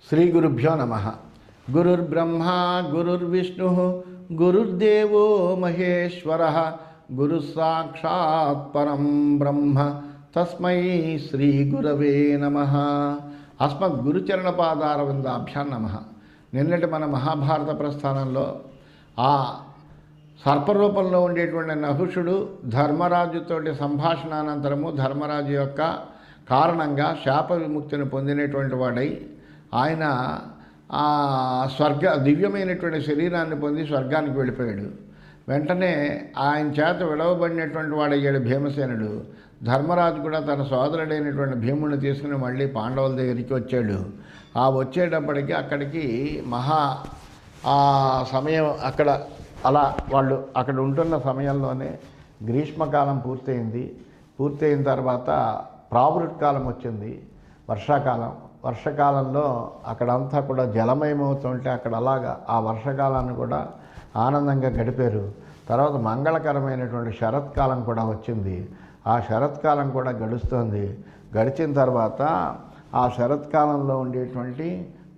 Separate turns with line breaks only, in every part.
శ్రీగురుభ్యో నమః. గురుర్బ్రహ్మా గురుర్విష్ణుః గురుర్దేవో మహేశ్వరః గురుస్సాక్షాత్ పరం బ్రహ్మ తస్మై శ్రీగురవే నమః. అస్మద్గురుచరణపాదారవిందాభ్యాం నమః. నిన్నటి మన మహాభారత ప్రస్థానంలో ఆ సర్పరూపంలో ఉండేటువంటి నహుషుడు ధర్మరాజుతోటి సంభాషణానంతరము ధర్మరాజు యొక్క కారణంగా శాప విముక్తిని పొందినటువంటి వాడై ఆయన దివ్యమైనటువంటి శరీరాన్ని పొంది స్వర్గానికి వెళ్ళిపోయాడు. వెంటనే ఆయన చేత విడవబడినటువంటి వాడయ్యాడు భీమసేనుడు. ధర్మరాజు కూడా తన సోదరుడైనటువంటి భీముడిని తీసుకుని మళ్ళీ పాండవుల దగ్గరికి వచ్చాడు. ఆ వచ్చేటప్పటికి అక్కడికి సమయం అక్కడ అలా వాళ్ళు అక్కడ ఉంటున్న సమయంలోనే గ్రీష్మకాలం పూర్తయిన తర్వాత ప్రావృత్కాలం వచ్చింది, వర్షాకాలంలో అక్కడంతా కూడా జలమయమవుతుంటే అక్కడ అలాగా ఆ వర్షకాలాన్ని కూడా ఆనందంగా గడిపారు. తర్వాత మంగళకరమైనటువంటి శరత్కాలం కూడా వచ్చింది. ఆ శరత్కాలం కూడా గడిచిన తర్వాత ఆ శరత్కాలంలో ఉండేటువంటి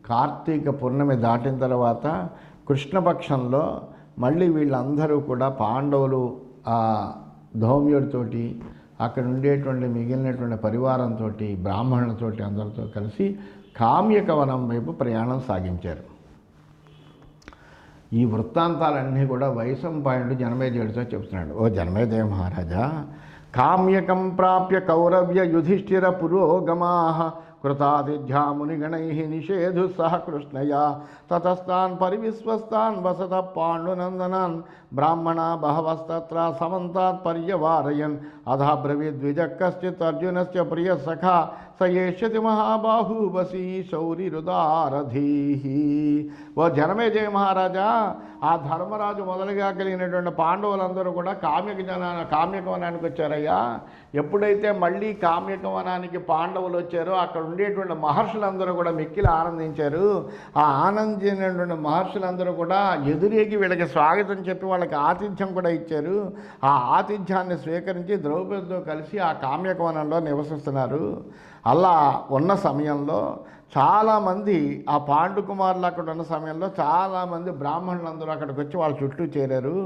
కార్తీక పూర్ణమి దాటిన తర్వాత కృష్ణపక్షంలో మళ్ళీ వీళ్ళందరూ కూడా పాండవులు ఆ ధౌమ్యుడితోటి అక్కడ ఉండేటువంటి మిగిలినటువంటి పరివారంతో బ్రాహ్మణులతోటి అందరితో కలిసి కామ్యకవనం వైపు ప్రయాణం సాగించారు. ఈ వృత్తాంతాలన్నీ కూడా వైశంపాయనుడు జనమేజయుడితో చెప్తున్నాడు. ఓ జనమేజయ మహారాజా, కామ్యకం ప్రాప్య కౌరవ్య యుధిష్ఠిర పురోగమాః కృతాతిథ్యా మునిగణైః నిషేధు సహ కృష్ణయా తతస్తాన్ పరివిశ్వస్తాన్ వసత పాండునందనాన్ బ్రాహ్మణా బహవస్తత్ర సమంతాత్ పర్యవారయన్ అధా బ్రవీద్విజ కశ్చిత్ అర్జునస్య ప్రియ సఖా స ఏష్యతి మహాబాహు వసీ శౌరిరుదారధీః. ఓ జనమేజయ మహారాజా, ఆ ధర్మరాజు మొదలుగా కలిగినటువంటి పాండవులందరూ కూడా కామ్యకవనానికి వచ్చారయ్యా. ఎప్పుడైతే మళ్ళీ కామ్యకవనానికి పాండవులు వచ్చారో అక్కడ ఉండేటువంటి మహర్షులందరూ కూడా మిక్కిలి ఆనందించారు. ఆ ఆనందించినటువంటి మహర్షులందరూ కూడా ఎదురేగి వీళ్ళకి స్వాగతం చెప్పి వాళ్ళకి ఆతిథ్యం కూడా ఇచ్చారు. ఆ ఆతిథ్యాన్ని స్వీకరించి ద్రౌపదితో కలిసి ఆ కామ్యకవనంలో నివసిస్తున్నారు. అలా ఉన్న సమయంలో చాలామంది ఆ పాండుకుమారులు అక్కడ ఉన్న సమయంలో చాలామంది బ్రాహ్మణులందరూ అక్కడికి వచ్చి వాళ్ళ చుట్టూ చేరారు.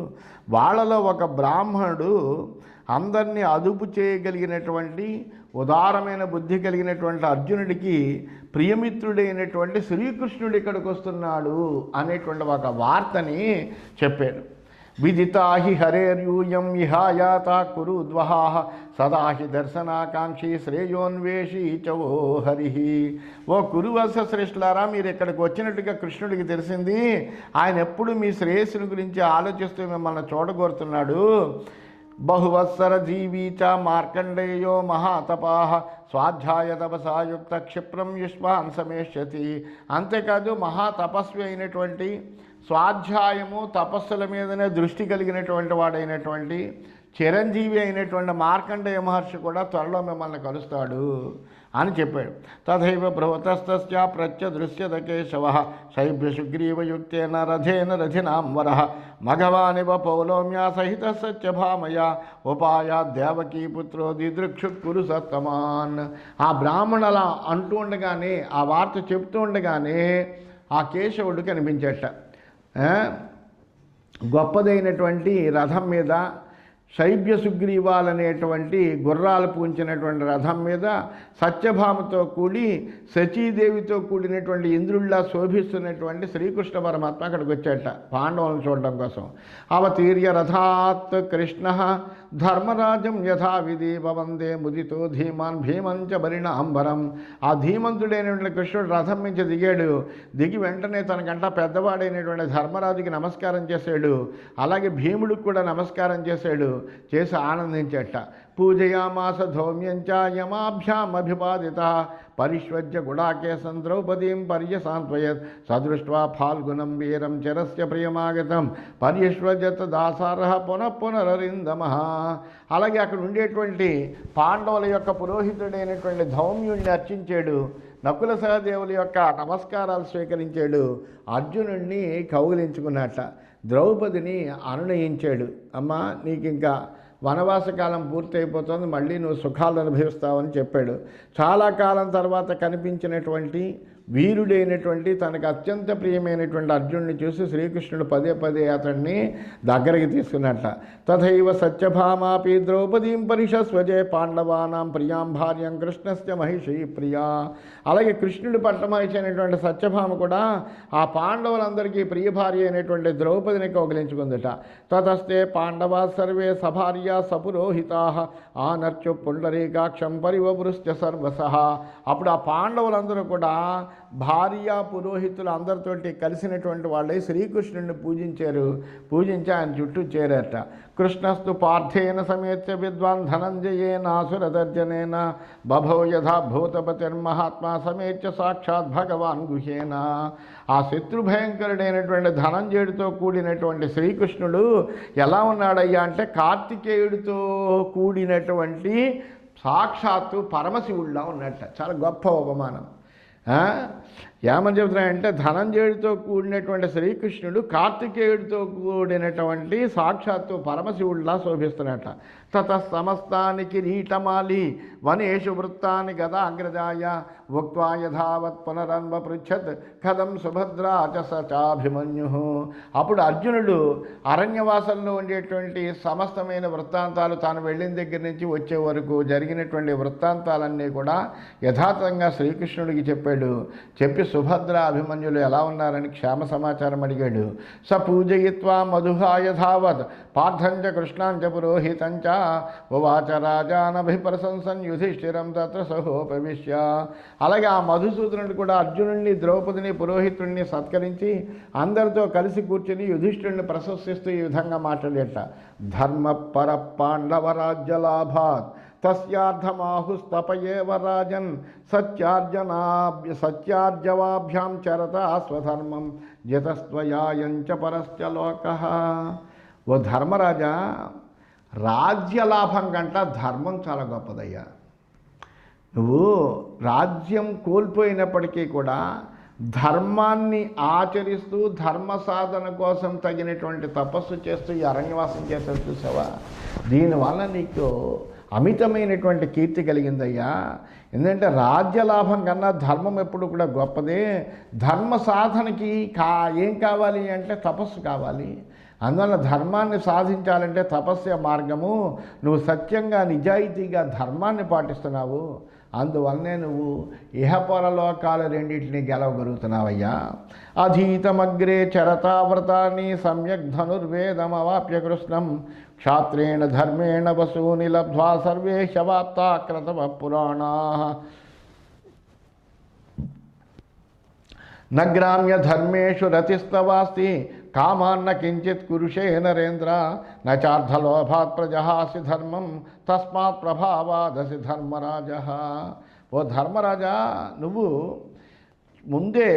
వాళ్ళలో ఒక బ్రాహ్మణుడు అందరినీ అదుపు చేయగలిగినటువంటి ఉదారమైన బుద్ధి కలిగినటువంటి అర్జునుడికి ప్రియమిత్రుడైనటువంటి శ్రీకృష్ణుడు ఇక్కడికి వస్తున్నాడు అనేటువంటి ఒక వార్తని చెప్పాడు. విదితాహి హరేర్యూయం ఇహాయాత కురుద్వహాః సదాహి దర్శనాకాంక్షి శ్రేయోన్వేషి చవో హరి. ఓ కురువత్స శ్రేష్ఠులారా, మీరు ఇక్కడికి వచ్చినట్టుగా కృష్ణుడికి తెలిసింది. ఆయన ఎప్పుడు మీ శ్రేయస్సుని గురించి ఆలోచిస్తూ మిమ్మల్ని చూడగోరుతున్నాడు. బహువత్సర జీవీచ మార్కండేయో మహాతపాః స్వాధ్యాయ తపసాయుక్త క్షిప్రం యుష్మాన్ సమేష్యతి. అంతేకాదు మహాతపస్వి అయినటువంటి స్వాధ్యాయము తపస్సుల మీదనే దృష్టి కలిగినటువంటి వాడైనటువంటి చిరంజీవి అయినటువంటి మార్కండేయ మహర్షి కూడా త్వరలో మిమ్మల్ని కలుస్తాడు అని చెప్పాడు. తథైవ బృహతస్తస్య ప్రత్యదృశ్యత కేశవః శైభ్య సుగ్రీవయుక్తేన రథేన రథినాంవరః మఘవానివ పౌలోమ్యా సహిత సత్యభామయ ఉపాయా దేవకీపుత్రో దిదృక్షు కురు సత్తమాన్. ఆ బ్రాహ్మణుల అంటూ ఉండగానే, ఆ వార్త చెప్తూ ఉండగానే ఆ కేశవుడు కనిపించట. గొప్పదైనటువంటి రథం మీద శైభ్య సుగ్రీవాలనేటువంటి గుర్రాలు పూంచినటువంటి రథం మీద సత్యభామతో కూడి శచీదేవితో కూడినటువంటి ఇంద్రుల్లా శోభిస్తున్నటువంటి శ్రీకృష్ణ పరమాత్మ అక్కడికి వచ్చాట పాండవులను చూడడం కోసం. అవతీర్య రథాత్ కృష్ణ ధర్మరాజం యథావిధి భవందే ముదితో ధీమాన్ భీమంచ బలినాంబరం. ఆ ధీమంతుడైనటువంటి కృష్ణుడు రథం నుంచి దిగి వెంటనే తనకంట పెద్దవాడైనటువంటి ధర్మరాజుకి నమస్కారం చేశాడు. అలాగే భీముడికి కూడా నమస్కారం చేశాడు. చేసి ఆనందించట. పూజయామాస ధౌమ్యంచ యమాభ్యామభిపాదిత పరిష్వజ్య గుడాకేశం ద్రౌపదీం పర్యసాంత్వయత్ సదృష్ట్వా ఫాల్గుణం వీరం చరస్య ప్రియమాగతం పర్యశ్వజత దాసారః పునఃపునరరిందమః. అలాగే అక్కడ ఉండేటువంటి పాండవుల యొక్క పురోహితుడైనటువంటి ధౌమ్యుడిని అర్చించాడు. నకుల సహదేవుల యొక్క నమస్కారాలు స్వీకరించాడు. అర్జునుడిని కౌగిలించుకున్నట్ట. ద్రౌపదిని అనునయించాడు. అమ్మా, నీకు ఇంకా వనవాసకాలం పూర్తయిపోతుంది, మళ్ళీ నువ్వు సుఖాలు అనుభవిస్తావని చెప్పాడు. చాలా కాలం తర్వాత కనిపించినటువంటి వీరుడైనటువంటి తనకు అత్యంత ప్రియమైనటువంటి అర్జునుడిని చూసి శ్రీకృష్ణుడు పదే పదే అతన్ని దగ్గరికి తీసుకున్నట్ట. తథైవ సత్యభామాపి ద్రౌపదీం పరిషస్వజే పాండవానాం ప్రియాం భార్యం కృష్ణస్య మహిషీ ప్రియా. అలాగే కృష్ణుడు పట్టమహిషైనటువంటి సత్యభామ కూడా ఆ పాండవులందరికీ ప్రియ భార్య అయినటువంటి ద్రౌపదిని కౌగిలించుకుందట. తతస్తే పాండవా సర్వే సభార్య సపురోహితా ఆనర్చు పుండరీకాక్షం పరివృష్ట సర్వసహ. అప్పుడు ఆ పాండవులందరూ కూడా భార్య పురోహితులు అందరితోటి కలిసినటువంటి వాళ్ళే శ్రీకృష్ణుడిని పూజించి ఆయన చుట్టూ చేరట. కృష్ణస్తు పార్థేన సమేత్య విద్వాన్ ధనంజయేనాసురదర్జనేన బభౌ యథా భూతపతిర్మహాత్మా సమేత్య సాక్షాత్ భగవాన్ గుహేన. ఆ శత్రుభయంకరుడైనటువంటి ధనంజయుడితో కూడినటువంటి శ్రీకృష్ణుడు ఎలా ఉన్నాడయ్యా అంటే కార్తికేయుడితో కూడినటువంటి సాక్షాత్తు పరమశివుడిలా ఉన్నట్ట. చాలా గొప్ప ఉపమానం. ఏమని చెబుతున్నాయంటే ధనంజయుడితో కూడినటువంటి శ్రీకృష్ణుడు కార్తికేయుడితో కూడినటువంటి సాక్షాత్తు పరమశివుడిలా శోభిస్తున్నట్ట. తత సమస్తాని కిరీటమాలి వనేషు వృత్తాన్ని గదాగ్రజాయ ఉక్త్వా యథావత్ పునరన్వ పృచ్ఛత్ కథం సుభద్రా చ సచాభిమన్యు. అప్పుడు అర్జునుడు అరణ్యవాసంలో ఉండేటువంటి సమస్తమైన వృత్తాంతాలు తాను వెళ్ళిన దగ్గర నుంచి వచ్చే వరకు జరిగినటువంటి వృత్తాంతాలన్నీ కూడా యథార్థంగా శ్రీకృష్ణుడికి చెప్పి సుభద్ర అభిమన్యులు ఎలా ఉన్నారని క్షేమ సమాచారం అడిగాడు. స పూజయిత్వా మధుహాయ ధావత్ పార్థంచ కృష్ణాంచ పురోహితంచ ఉవాచ రాజానభిప్రశంసన్ యుధిష్ఠిరం తత్ర సహోపవిశ్య. అలాగే ఆ మధుసూదనుడు కూడా అర్జునుడిని ద్రౌపదిని పురోహితుడిని సత్కరించి అందరితో కలిసి కూర్చుని యుధిష్ఠిరుడిని ప్రశంసిస్తూ ఈ విధంగా మాట్లాడేట. ధర్మపర పాండవరాజ్యలాభాత్ తస్యార్థమాహుస్తపయేవ రాజన్ సత్యార్జవాభ్యాం చరత స్వధర్మం జతస్త్వయాయంచ పరశ్చ లోకః. ఓ ధర్మరాజా, రాజ్యలాభం కంట ధర్మం చాలా గొప్పదయ్యా. నువ్వు రాజ్యం కోల్పోయినప్పటికీ కూడా ధర్మాన్ని ఆచరిస్తూ ధర్మ సాధన కోసం తగినటువంటి తపస్సు చేస్తూ ఈ అరణ్యవాసం చేస్తూ చూసావా, దీనివల్ల నీకు అమితమైనటువంటి కీర్తి కలిగిందయ్యా. ఎందుకంటే రాజ్యలాభం కన్నా ధర్మం ఎప్పుడు కూడా గొప్పదే. ధర్మ సాధనకి ఏం కావాలి అంటే తపస్సు కావాలి. అందువల్ల ధర్మాన్ని సాధించాలంటే తపస్య మార్గము. నువ్వు సత్యంగా నిజాయితీగా ధర్మాన్ని పాటిస్తున్నావు, అందువల్లనే నువ్వు ఇహపరలోకాలు రెండింటినీ గెలవగలుగుతున్నావయ్యా. అధీతమగ్రే చరతావ్రతాన్ని సమ్యక్ ధనుర్వేదమవాప్య కృష్ణం క్షాత్రేణ ధర్మేణ వసూని లబ్ధ్వా సర్వే శవాప్తా క్రతవ పురాణా. నగ్రామ్య ధర్మేషు రతిస్తవాస్తి కామాన్న కించిత్ కురుషే నరేంద్ర నచార్థలోభాత్ ప్రజహాసి ధర్మం తస్మాత్ ప్రభావాదసి ధర్మరాజ. ఓ ధర్మరాజా, నువ్వు ముందే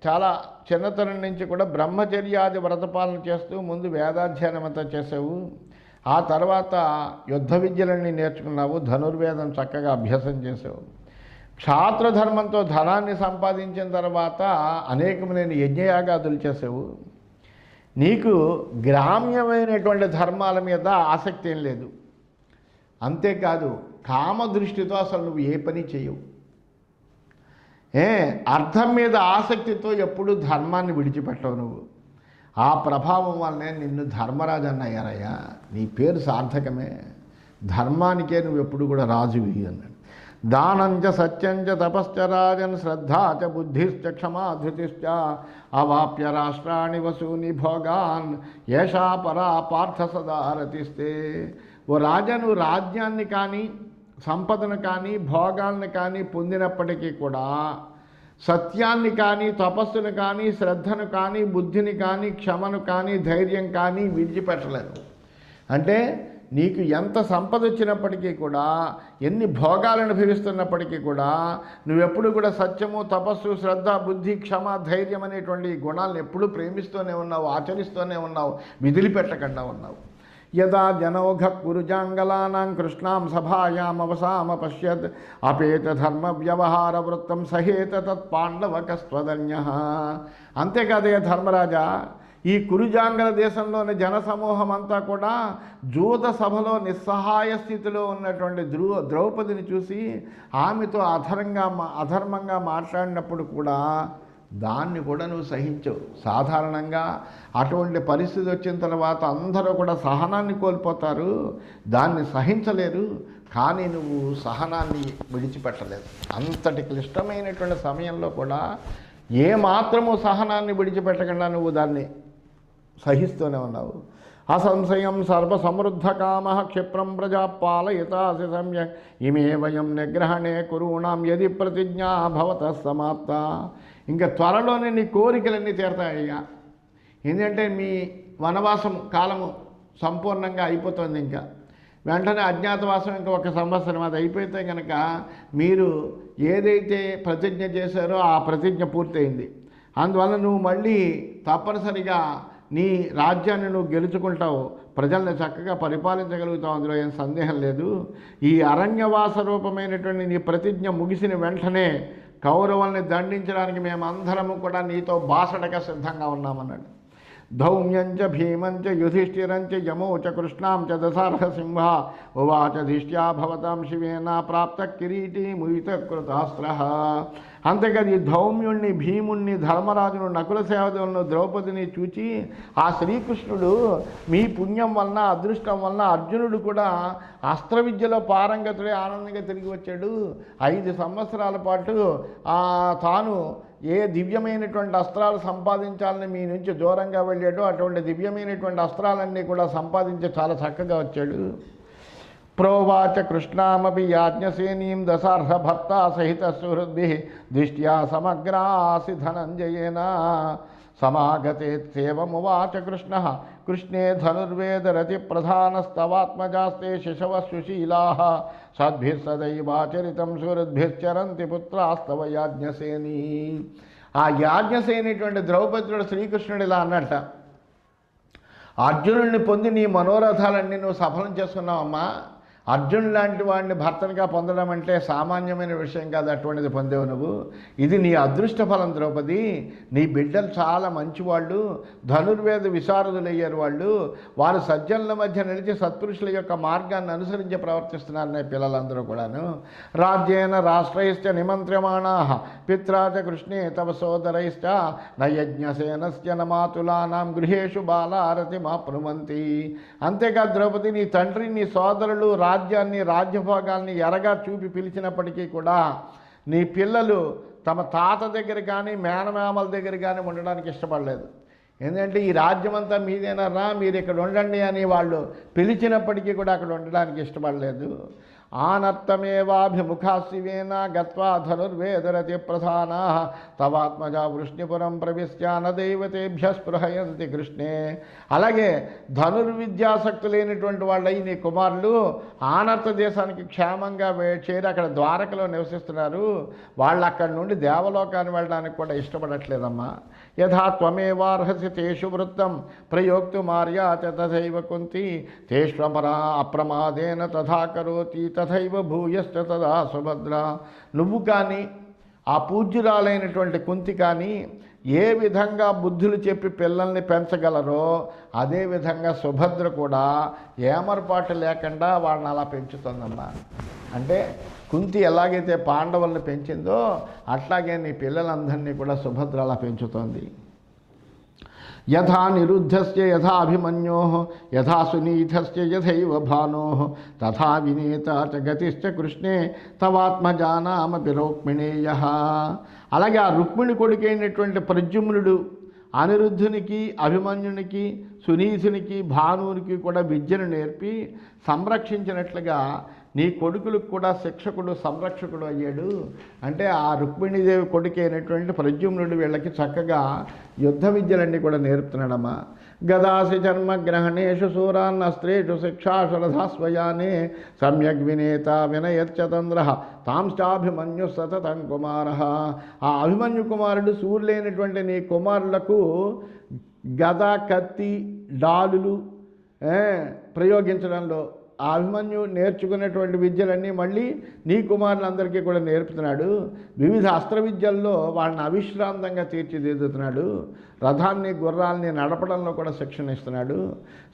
చాలా చిన్నతనం నుంచి కూడా బ్రహ్మచర్యాది వ్రతపాలన చేస్తూ ముందు వేదాధ్యయనం అంతా చేసావు. ఆ తర్వాత యుద్ధ విద్యలన్నీ నేర్చుకున్నావు, ధనుర్వేదం చక్కగా అభ్యాసం చేసావు. క్షాత్రధర్మంతో ధనాన్ని సంపాదించిన తర్వాత అనేకమైన యజ్ఞయాగాదులు చేసావు. నీకు గ్రామ్యమైనటువంటి ధర్మాల మీద ఆసక్తి ఏం లేదు. అంతేకాదు కామదృష్టితో అసలు నువ్వు ఏ పని చేయవు. అర్థం మీద ఆసక్తితో ఎప్పుడు ధర్మాన్ని విడిచిపెట్టవు నువ్వు. ఆ ప్రభావం వల్లనే నిన్ను ధర్మరాజు అన్నయ్యారయ్యా. నీ పేరు సార్థకమే, ధర్మానికే నువ్వు ఎప్పుడు కూడా రాజువి అన్నాడు. దానంచ సత్యంచ తపశ్చ రాజన్ శ్రద్ధా చ బుద్ధిశ్చ క్షమా ధృతిశ్చ అవాప్య రాష్ట్రాణి వసూని భోగాన్ ఏషా పరా పార్థ సదా రతిస్తే. ఓ రాజా, నువ్వు రాజ్యాన్ని కానీ సంపదను కానీ భోగాల్ని కానీ పొందినప్పటికీ కూడా సత్యాన్ని కానీ తపస్సును కానీ శ్రద్ధను కానీ బుద్ధిని కానీ క్షమను కానీ ధైర్యం కానీ విడిచిపెట్టలేదు. అంటే నీకు ఎంత సంపద వచ్చినప్పటికీ కూడా, ఎన్ని భోగాలను అనుభవిస్తున్నప్పటికీ కూడా నువ్వెప్పుడు కూడా సత్యము తపస్సు శ్రద్ధ బుద్ధి క్షమ ధైర్యం అనేటువంటి గుణాలను ఎప్పుడూ ప్రేమిస్తూనే ఉన్నావు, ఆచరిస్తూనే ఉన్నావు, విదిలిపెట్టకుండా ఉన్నావు. యదా జనౌఘ కురుజాంగలానాం కృష్ణాం సభాయామవసామ పశ్యత్ అపేత ధర్మ వ్యవహార వృత్తం సహేత తత్ పాండవకస్త్వదన్య. అంతేకాదయ్య ధర్మరాజా, ఈ కురుజాంగల దేశంలోని జనసమూహం అంతా కూడా జూత సభలో నిస్సహాయ స్థితిలో ఉన్నటువంటి ద్రౌపదిని చూసి ఆమెతో అధర్మంగా మాట్లాడినప్పుడు కూడా దాన్ని కూడా నువ్వు సహించవు. సాధారణంగా అటువంటి పరిస్థితి వచ్చిన తర్వాత అందరూ కూడా సహనాన్ని కోల్పోతారు, దాన్ని సహించలేరు. కానీ నువ్వు సహనాన్ని విడిచిపెట్టలేదు. అంతటి క్లిష్టమైనటువంటి సమయంలో కూడా ఏమాత్రము సహనాన్ని విడిచిపెట్టకుండా నువ్వు దాన్ని సహిస్తూనే ఉన్నావు. అసంశయం సర్వసమృద్ధకామ క్షిప్రం ప్రజాపాలయతాసి సమ్యక్ ఇమే వయం నిగ్రహణే కురూణాం యది ప్రతిజ్ఞా భవత సమాప్త. ఇంకా త్వరలోనే నీ కోరికలన్నీ తీరతాయ్యా. ఎందుకంటే మీ వనవాసం కాలము సంపూర్ణంగా అయిపోతుంది. ఇంకా వెంటనే అజ్ఞాతవాసం ఇంకా 1 సంవత్సరం అది అయిపోతే కనుక మీరు ఏదైతే ప్రతిజ్ఞ చేశారో ఆ ప్రతిజ్ఞ పూర్తయింది. అందువల్ల నువ్వు మళ్ళీ తప్పనిసరిగా నీ రాజ్యాన్ని నువ్వు గెలుచుకుంటావు, ప్రజల్ని చక్కగా పరిపాలించగలుగుతావు, అందులో ఏం సందేహం లేదు. ఈ అరణ్యవాస రూపమైనటువంటి నీ ప్రతిజ్ఞ ముగిసిన వెంటనే కౌరవుల్ని దండించడానికి మేమందరము కూడా నీతో బాసటగా సిద్ధంగా ఉన్నామన్నాడు. ధౌమ్యంచ భీమంచ యుధిష్ఠిరంచ యమో చ కృష్ణాం చ దశార్హసింహ ఉవాచ ధిష్ట్యా భవతాం శివేన ప్రాప్త కిరీటీ ముయిత కృతాస్త్ర. అంతేకాదు ఈ ధౌమ్యుణ్ణి, భీముణ్ణి, ధర్మరాజును, నకుల సహదేవులను, ద్రౌపదిని చూచి ఆ శ్రీకృష్ణుడు మీ పుణ్యం వలన, అదృష్టం వలన అర్జునుడు కూడా అస్త్ర విద్యలో పారంగతుడే ఆనందంగా తిరిగి వచ్చాడు. 5 సంవత్సరాల పాటు తాను ఏ దివ్యమైనటువంటి అస్త్రాలు సంపాదించాలని మీ నుంచి దూరంగా వెళ్ళాడో అటువంటి దివ్యమైనటువంటి అస్త్రాలన్నీ కూడా సంపాదించి చాలా చక్కగా వచ్చాడు. ప్రోవాచ కృష్ణామపి యాజ్ఞసేనీం దశార్హ భర్త సహిత సుహృద్భి దిష్ట్యా సమగ్రాసి ధనంజయేన సమాగతే సేవమువాచ కృష్ణ కృష్ణే ధనుర్వేదరతి ప్రధానస్తవాత్మజాస్తే శిశవ సుశీలా సద్భిర్సదైవాచరితం సుహృద్భిశ్చరంతి పుత్రాస్తవ యాజ్ఞసేని. ఆ యాజ్ఞసేనటువంటి ద్రౌపదుడు శ్రీకృష్ణుడు ఇలా అన్నట్ట, అర్జునుడిని పొంది నీ మనోరథాలన్నీ నువ్వు సఫలం చేసుకున్నావమ్మా. అర్జునుడు లాంటి వాడిని భర్తనిగా పొందడం అంటే సామాన్యమైన విషయం కాదు. అటువంటిది పొందేవు నువ్వు. ఇది నీ అదృష్ట ఫలం ద్రౌపది. నీ బిడ్డలు చాలా మంచివాళ్ళు, ధనుర్వేద విశారదులయ్యారు. వారు సజ్జనుల మధ్య నిలిచి సత్పురుషుల యొక్క మార్గాన్ని అనుసరించి ప్రవర్తిస్తున్నారు నీ పిల్లలందరూ కూడాను. రాజ్యేన రాష్ట్రైశ్చ నిమంత్ర్యమాణా పిత్రాచ కృష్ణే తవ సోదరైశ్చ నయజ్ఞసేనస్య నమాతులానాం గృహేషు బాలారతి మాప్నువంతి. అంతేకాదు ద్రౌపది, నీ తండ్రి, నీ సోదరులు రాజ్యాన్ని, రాజ్యభోగాల్ని ఎరగా చూపి పిలిచినప్పటికీ కూడా నీ పిల్లలు తమ తాత దగ్గర కానీ మేనమామల దగ్గర కానీ ఉండడానికి ఇష్టపడలేదు. ఎందుకంటే ఈ రాజ్యమంతా మీదేనరా, మీరు ఇక్కడ ఉండండి అని వాళ్ళు పిలిచినప్పటికీ కూడా అక్కడ ఉండడానికి ఇష్టపడలేదు. ఆనర్తమేవాభిముఖా శివేన గత్వా ధనుర్వేదరతి ప్రధానా తవాత్మజా వృష్ణిపురం ప్రవిశ్యాన దైవతేభ్య స్పృహయంతి కృష్ణే. అలాగే ధనుర్విద్యాసక్తి లేనటువంటి వాళ్ళై నీ కుమారులు ఆనర్త దేశానికి క్షేమంగా చేరి అక్కడ ద్వారకలో నివసిస్తున్నారు. వాళ్ళు అక్కడి నుండి దేవలోకాన్ని వెళ్ళడానికి కూడా ఇష్టపడట్లేదమ్మా. యథా త్వమేవార్హసి తేషు వృత్తం ప్రయోక్తు మార్యా తథైవ కుంతి తేష్వపరా అప్రమాదేన తథా కరోతి తథైవ భూయశ్చ తదా సుభద్ర. నువ్వు కానీ ఆ పూజ్యురాలైనటువంటి కుంతి కానీ ఏ విధంగా బుద్ధులు చెప్పి పిల్లల్ని పెంచగలరో అదేవిధంగా సుభద్ర కూడా ఏమరపాటు లేకుండా వాళ్ళని అలా పెంచుతుందమ్మా. అంటే కుంతి ఎలాగైతే పాండవుల్ని పెంచిందో అట్లాగే నీ పిల్లలందరినీ కూడా సుభద్ర అలా పెంచుతోంది. యథా నిరుద్ధస్య యథా అభిమన్యో యథా సునీతస్య యథైవ భానో తథా వినేత చ గతిశ్చ కృష్ణే తవాత్మజానామపి రుక్మిణేయ. అలాగే ఆ రుక్మిణి కొడుకైనటువంటి ప్రద్యుమ్నుడు అనిరుద్ధునికి, అభిమన్యునికి, సునీతునికి, భానువునికి కూడా విద్యను నేర్పి సంరక్షించినట్లుగా నీ కొడుకులకు కూడా శిక్షకుడు, సంరక్షకుడు అయ్యాడు. అంటే ఆ రుక్మిణీదేవి కొడుకు అయినటువంటి ప్రద్యుమ్నుడు వీళ్ళకి చక్కగా యుద్ధ విద్యలన్నీ కూడా నేర్పుతున్నాడమ్మా. గదాసి జన్మగ్రహణేషు సూరాన్నస్త్రేషు శిక్షాశరథాస్వయానే సమ్యగ్ వినేత వినయచ్చతంద్ర తాంశ్చాభిమన్యు సతతం కుమార. ఆ అభిమన్యు కుమారుడు సూర్యులైనటువంటి నీ కుమారులకు గద, కత్తి, డాలులు ప్రయోగించడంలో ఆ అభిమన్యు నేర్చుకున్నటువంటి విద్యలన్నీ మళ్ళీ నీ కుమారులందరికీ కూడా నేర్పుతున్నాడు. వివిధ అస్త్ర విద్యల్లో వాళ్ళని అవిశ్రాంతంగా తీర్చిదిద్దుతున్నాడు. రథాన్ని గుర్రాల్ని నడపడంలో కూడా శిక్షణ ఇస్తున్నాడు.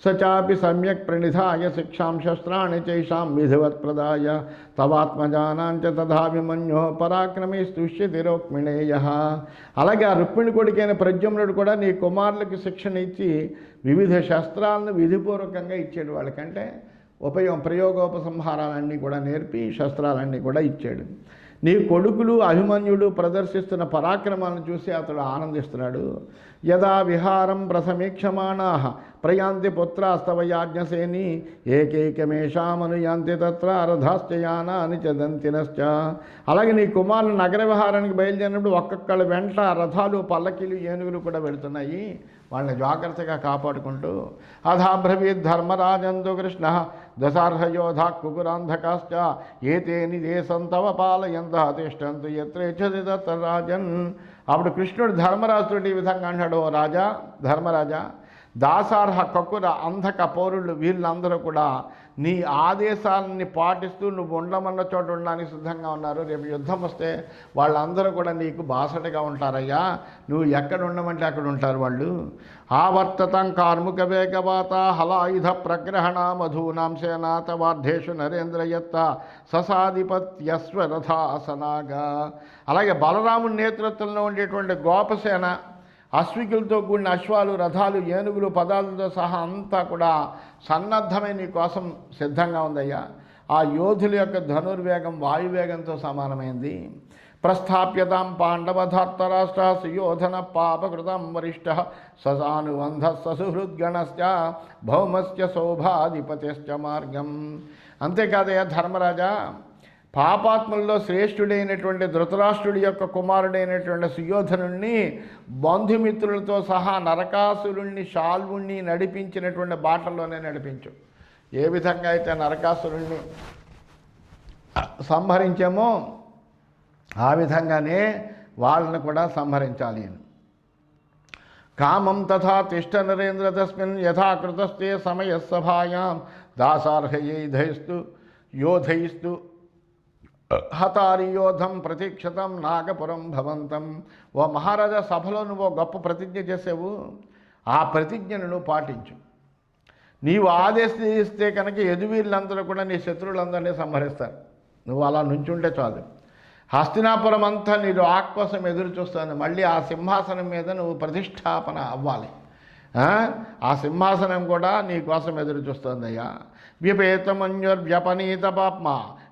సచాపి సమ్యక్ ప్రణిధాయ శిక్షాం శస్త్రాన్ని చైషాం విధివత్ ప్రదాయ తవాత్మజానాంచ తథాభిమన్యో పరాక్రమే స్తుష్యతి రోక్మిణేయ. అలాగే ఆ రుక్మిణి కొడుకైన ప్రద్యుమ్నుడు కూడా నీ కుమారులకు శిక్షణ ఇచ్చి వివిధ శస్త్రాలను విధిపూర్వకంగా ఇచ్చాడు. వాళ్ళకంటే ప్రయోగోపసంహారాలన్నీ కూడా నేర్పి శస్త్రాలన్నీ కూడా ఇచ్చాడు. నీ కొడుకులు అభిమన్యుడు ప్రదర్శిస్తున్న పరాక్రమాలను చూసి అతడు ఆనందిస్తున్నాడు. యదా విహారం ప్రసమీక్షమాణా ప్రయాంతి పుత్రాస్తవయాజ్ఞసేని ఏకైకమేషామనుయాంతి తత్ర రథాశ్చయానాని చదంతినశ్చ. అలాగే నీ కుమారులు నగర విహారానికి బయలుదేరినప్పుడు ఒక్కొక్కళ్ళ వెంట రథాలు పల్లకీలు ఏనుగులు కూడా వెళుతున్నాయి. వాళ్ళని జాగ్రత్తగా కాపాడుకుంటూ అథాబ్రవీద్ ధర్మరాజంతు కృష్ణ దశార్హయోధా కుకురాంధకాశ్చ ఏతే నిదేశం తవ పాలయంత తిష్టంతు యత్రేచ్చది తత్ర రాజన్. అప్పుడు కృష్ణుడు ధర్మరాజుడు ఈ విధంగా అంటాడు, ఓ రాజా ధర్మరాజా, దాసార్హ కకుర అంధక పౌరులు వీళ్ళందరూ కూడా నీ ఆదేశాలని పాటిస్తూ నువ్వు ఉండమన్న చోట ఉండడానికి సిద్ధంగా ఉన్నారు. రేపు యుద్ధం వస్తే వాళ్ళందరూ కూడా నీకు బాసటగా ఉంటారయ్యా. నువ్వు ఎక్కడ ఉండమంటే అక్కడ ఉంటారు వాళ్ళు. ఆవర్తతం కార్ముక వేగవాత హలాయుధ ప్రగ్రహణ మధూనాం సేనాతవార్ధేషు నరేంద్రయత్త ససాధిపత్యశ్వరథాసనాగా. అలాగే బలరాముని నేతృత్వంలో ఉండేటువంటి గోపసేన, అశ్వికులతో కూడిన అశ్వాలు, రథాలు, ఏనుగులు, పదాలతో సహా అంతా కూడా సన్నద్ధమై నీ కోసం సిద్ధంగా ఉందయ్యా. ఆ యోధుల యొక్క ధనుర్వేగం వాయువేగంతో సమానమైంది. ప్రస్థాప్యతాం పాండవధార్తరాష్ట్ర సుయోధన పాపకృతం వరిష్ఠ ససానుబంధ ససుహృద్గణశ్చ భౌమశ్చ శోభాధిపతిశ్చ మార్గం. అంతేకాదయ్యా ధర్మరాజా, పాపాత్ముల్లో శ్రేష్ఠుడైనటువంటి ధృతరాష్ట్రుడి యొక్క కుమారుడైనటువంటి సుయోధనుణ్ణి బంధుమిత్రులతో సహా నరకాసురుణ్ణి శాల్వుణ్ణి నడిపించినటువంటి బాటల్లోనే నడిపించు. ఏ విధంగా అయితే నరకాసురుణ్ణి సంహరించామో ఆ విధంగానే వాళ్ళని కూడా సంహరించాలి. కామం తథా తిష్ట నరేంద్ర తస్మిన్ యథాకృతస్తే సమయ సభాయాం దాసార్హయైధైస్తు యోధైస్తు హతారి యోధం ప్రతీక్షతం నాగపురం భవంతం. ఓ మహారాజా, సభలో నువ్వు గొప్ప ప్రతిజ్ఞ చేసావు. ఆ ప్రతిజ్ఞను నువ్వు పాటించు. నీవు ఆదేశిస్తే కనుక ఎదువీళ్ళందరూ కూడా నీ శత్రువులందరినీ సంహరిస్తారు. నువ్వు అలా నుంచుంటే చాలు. హస్తినాపురం అంతా నీ రాక్ కోసం ఎదురు చూస్తుంది. మళ్ళీ ఆ సింహాసనం మీద నువ్వు ప్రతిష్టాపన అవ్వాలి. ఆ సింహాసనం కూడా నీ కోసం ఎదురు చూస్తుందయ్యా. వ్యపేతమన్యుర్వ్యపనీత పాప్మ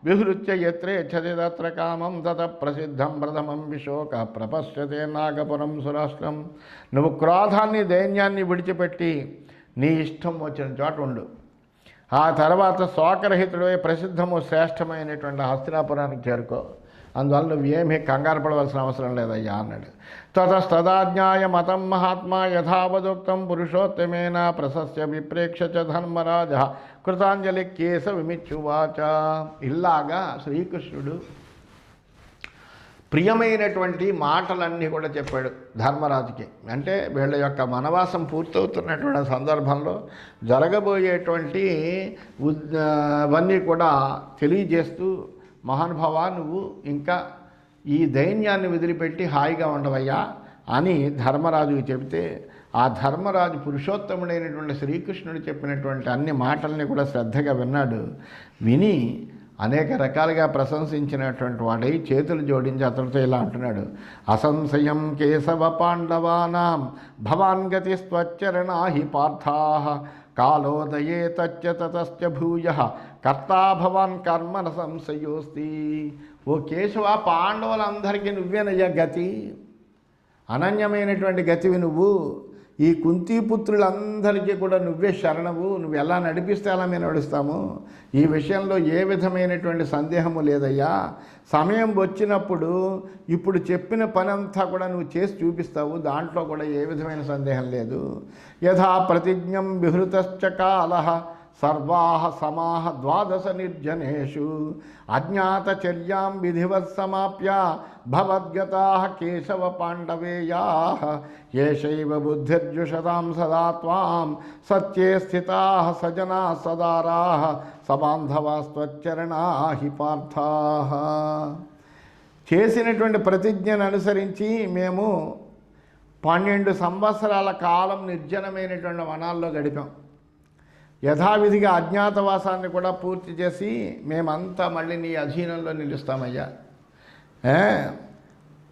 విహృత్య యత్రేచ్చతి తత్ర కామం తత ప్రసిద్ధం ప్రథమం విశోక ప్రపశ్యతే నాగపురం సురాష్ట్రం. నువ్వు క్రోధాన్ని దైన్యాన్ని విడిచిపెట్టి నీ ఇష్టం వచ్చిన చోట ఉండు. ఆ తర్వాత శోకరహితుడై ప్రసిద్ధము శ్రేష్టమైనటువంటి హస్తినాపురానికి చేరుకో. అందువల్ల నువ్వు ఏమీ కంగారు పడవలసిన అవసరం లేదయ్యా అన్నాడు. తతస్తదాజ్ఞాయ మతం మహాత్మా యథావదోక్తం పురుషోత్తమేన ప్రశస్య విప్రేక్ష చ ధర్మరాజ కృతాంజలి కేశ విమిచ్చువాచ. ఇలాగా శ్రీకృష్ణుడు ప్రియమైనటువంటి మాటలన్నీ కూడా చెప్పాడు ధర్మరాజుకి. అంటే వీళ్ళ యొక్క వనవాసం పూర్తవుతున్నటువంటి సందర్భంలో జరగబోయేటువంటి అవన్నీ కూడా తెలియజేస్తూ, మహానుభావ, నువ్వు ఇంకా ఈ దైన్యాన్ని వదిలిపెట్టి హాయిగా ఉండవయ్యా అని ధర్మరాజుకి చెబితే, ఆ ధర్మరాజు పురుషోత్తముడైనటువంటి శ్రీకృష్ణుడు చెప్పినటువంటి అన్ని మాటల్ని కూడా శ్రద్ధగా విన్నాడు. విని అనేక రకాలుగా ప్రశంసించినటువంటి వాడై చేతులు జోడించి అతడితో ఇలా అంటున్నాడు. అసంశయం కేశవ పాండవానాం భవాన్ గతి స్వచ్చరణా హి పార్థాః కాలోదయే తచ్చ తతశ్చ భూయః కర్తా భవాన్ కర్మన సంశయోస్తి. ఓ కేశవ, పాండవులందరికీ నువ్వేనయ్యా గతి, అనన్యమైనటువంటి గతివి నువ్వు. ఈ కుంతీపుత్రులందరికీ కూడా నువ్వే శరణవు. నువ్వు ఎలా నడిపిస్తే అలా మేము నడుస్తాము. ఈ విషయంలో ఏ విధమైనటువంటి సందేహము లేదయ్యా. సమయం వచ్చినప్పుడు ఇప్పుడు చెప్పిన పని అంతా కూడా నువ్వు చేసి చూపిస్తావు. దాంట్లో కూడా ఏ విధమైన సందేహం లేదు. యథా ప్రతిజ్ఞం విహృతశ్చ కాలః సర్వాః సమాః ద్వాదశ నిర్జనేషు అజ్ఞాతచర్యాం విధివత్ సమాప్య భవద్గతాః కేశవ పాండవేయాః ఏషైవ బుద్ధిర్జుషతాం సదా త్వాం సత్యే స్థితాః సజనాః సదారాః సబాంధవాస్త్వచ్చరణా హి పార్థాః. చేసినటువంటి ప్రతిజ్ఞను అనుసరించి మేము 12 సంవత్సరాల కాలం నిర్జనమైనటువంటి వనాల్లో గడిపాం. యథావిధిగా అజ్ఞాతవాసాన్ని కూడా పూర్తి చేసి మేమంతా మళ్ళీ నీ అధీనంలో నిలుస్తామయ్యా.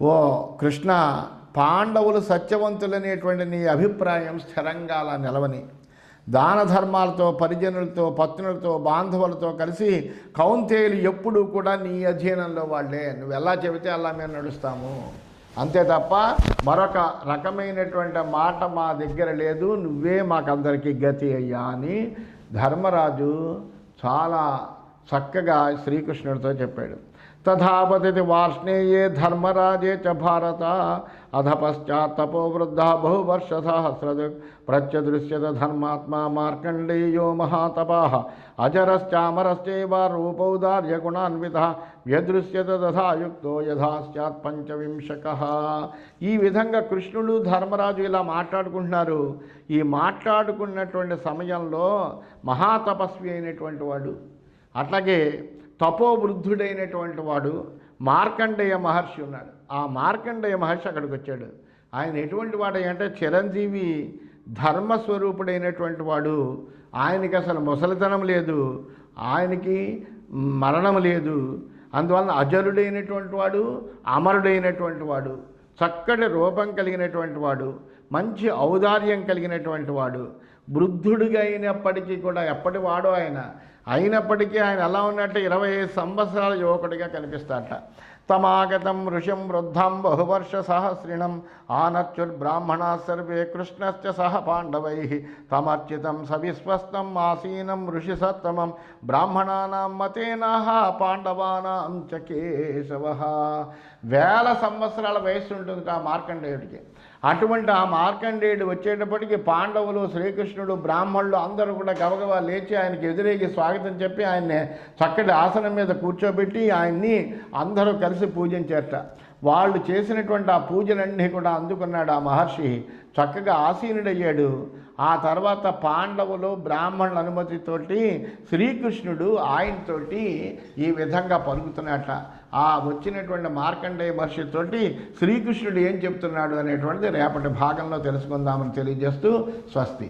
ఓ కృష్ణ, పాండవులు సత్యవంతులనేటువంటి నీ అభిప్రాయం స్థిరంగా అలా నిలవని, దాన ధర్మాలతో, పరిజనులతో, పత్నులతో, బాంధవులతో కలిసి కౌంతేయులు ఎప్పుడూ కూడా నీ అధీనంలో వాళ్ళే. నువ్వు ఎలా చెబితే అలా మేము నడుస్తాము, అంతే తప్ప మరొక రకమైనటువంటి మాట మా దగ్గర లేదు. నువ్వే మాకందరికీ గతి అయ్యా అని ధర్మరాజు చాలా చక్కగా శ్రీకృష్ణుడితో చెప్పాడు. తథాపతి వార్ష్ణేయే ధర్మరాజే చ భారత అధ పశ్చాత్ తపోవృద్ధ బహువర్ష సహస్రదృక్ ప్రత్యదృశ్యత ధర్మాత్మా మార్కండేయో మహాతపః అజరశ్చామరశ్చైవ రూపౌదార్య గుణాన్వితః వ్యదృశ్యత తథాయుక్తో యథా స్యాత్ పంచవింశకః. ఈ విధంగా కృష్ణుడు ధర్మరాజు ఇలా మాట్లాడుకుంటున్నారు. ఈ మాట్లాడుకున్నటువంటి సమయంలో మహాతపస్వి అయినటువంటి వాడు, అట్లాగే తపోవృద్ధుడైనటువంటి వాడు మార్కండేయ మహర్షి ఉన్నాడు. ఆ మార్కండేయ మహర్షి అక్కడికి వచ్చాడు. ఆయన ఎటువంటి వాడు అంటే చిరంజీవి ధర్మస్వరూపుడైనటువంటి వాడు. ఆయనకి అసలు ముసలితనం లేదు, ఆయనకి మరణం లేదు. అందువలన అజరుడైనటువంటి వాడు, అమరుడైనటువంటి వాడు, చక్కటి రూపం కలిగినటువంటి వాడు, మంచి ఔదార్యం కలిగినటువంటి వాడు, వృద్ధుడిగా అయినప్పటికీ కూడా ఎప్పటి వాడో ఆయన అయినప్పటికీ ఆయన ఎలా ఉన్నట్టు 25 సంవత్సరాల యువకుడిగా కనిపిస్తాట. తమాగతం ఋషిం వృద్ధం బహువర్ష సహస్రిణం ఆనర్చుర్బ్రాహ్మణా సర్వే కృష్ణశ్చ సహ పాండవై తమర్చితం సవిస్వస్తం ఆసీనం ఋషి సత్తమం బ్రాహ్మణానాం మతేనః పాండవానాం చ కేశవః. 1000 సంవత్సరాల వయస్సు ఉంటుంది ఆ మార్కండేయుడికి. అటువంటి ఆ మార్కండేయుడు వచ్చేటప్పటికి పాండవులు, శ్రీకృష్ణుడు, బ్రాహ్మణులు అందరూ కూడా గబగబా లేచి ఆయనకి ఎదురేగి స్వాగతం చెప్పి ఆయన్ని చక్కటి ఆసనం మీద కూర్చోబెట్టి ఆయన్ని అందరూ కలిసి పూజించారట. వాళ్ళు చేసినటువంటి ఆ పూజలన్నీ కూడా అందుకున్నాడు ఆ మహర్షి. చక్కగా ఆసీనుడయ్యాడు. ఆ తర్వాత పాండవులు, బ్రాహ్మణుల అనుమతితోటి శ్రీకృష్ణుడు ఆయనతోటి ఈ విధంగా పలుకుతున్నట్ట. ఆ వచ్చినటువంటి మార్కండేయ మహర్షితోటి శ్రీకృష్ణుడు ఏం చెప్తున్నాడు అనేటువంటిది రేపటి భాగంలో తెలుసుకుందామని తెలియజేస్తూ స్వస్తి.